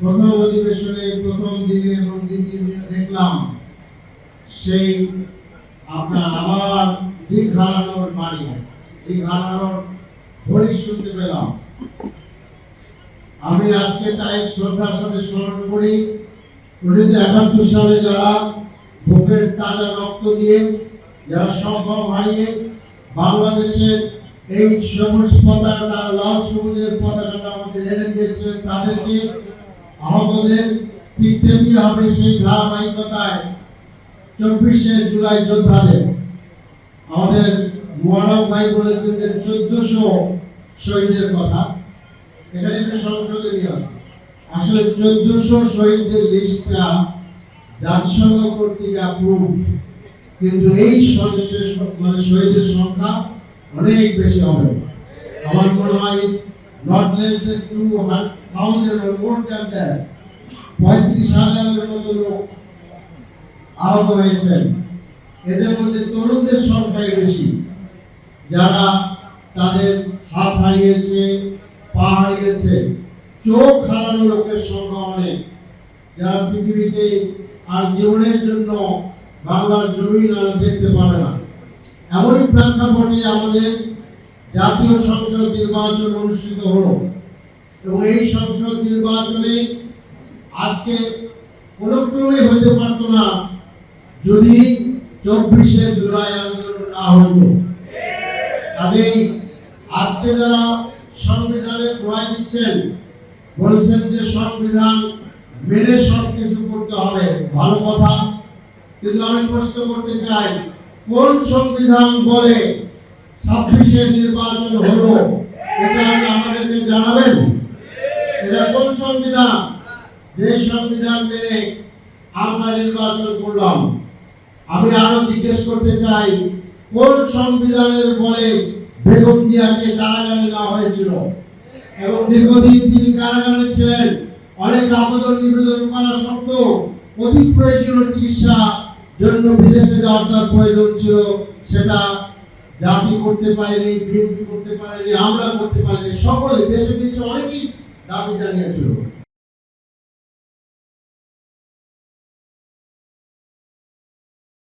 প্রথম অধিবেশনে প্রথম দিনে এবং দ্বিতীয় দিনে দেখলাম সেই আপনার আবার দিক হারানোর বাণী, দিক হারানোর ধ্বনি শুনতে পেলাম। আমি আজকে তাই শ্রদ্ধার সাথে স্মরণ করি 1971 সালে যারা বুকের তাজা রক্ত দিয়ে, যারা সম্ভব হারিয়ে বাংলাদেশের এই সবুজ পতাকাটা, লাল সবুজের পতাকাটা আমাদের এনে দিয়েছিলেন, তাদেরকে আহতদের ফিরতে হবে সেই ধারাবাহিকতায় 24শে জুলাই যোদ্ধাদের আমাদের মোবারক ভাই বলেছেন যে 1400 শহীদের কথা। এখানে একটা সংশোধনী আছে, আসলে 1400 শহীদদের লিস্টটা জাতিসংঘ কর্তৃক অ্যাপ্রুভড, কিন্তু এই শহীদের সংখ্যা অনেক বেশি হবে। আমার মনে হয় not less than 200,000 or more than that, 35,000-এর মতো লোক আহত হয়েছেন। এদের মধ্যে তরুণদের সংখ্যাই বেশি, যারা তাদের হাত হারিয়েছে, পা হারিয়েছে। চোখ হারানো লোকের সংখ্যা অনেক, যারা পৃথিবীতে আর জীবনের জন্য বাংলার জমিন আর দেখতে পাবে না। এমনই প্রেক্ষাপটে আমাদের জাতীয় সংসদ নির্বাচন অনুষ্ঠিত হলো, এবং এই সংসদ নির্বাচনে আজকে কোনো ক্রমে হইতে পারত না যদি 24শে জুলাই আন্দোলন না হতো। কাজেই আজকে যারা সংবিধানের দোহাই দিচ্ছেন, বলছেন যে সংবিধান মেনে সবকিছু করতে হবে, ভালো কথা, কিন্তু আমি প্রশ্ন করতে চাই, কোন সংবিধান বলে 26শে নির্বাচন হলো? এটা আমাদেরকে জানাবেন। এটা কোন সংবিধান, যে সংবিধান মেনে আমরা নির্বাচন করলাম? আমি আরো জিজ্ঞেস করতে চাই, কোন সংবিধানের বলে বেগম জিয়াকে কারাগারে নেওয়া হয়েছিল এবং দীর্ঘদিন তিনি কারাগারে ছিলেন? অনেক আবেদন নিবেদন করা সত্ত্বেও অতি প্রয়োজনীয় চিকিৎসা জন্য বিদেশে যাওয়ার তার প্রয়োজন ছিল, সেটা জাতি করতে পারেনি, বিএনপি করতে পারেনি, আমরা করতে পারিনি, সকলে দেশে দেশে অনেকেই দাবি জানিয়েছিল।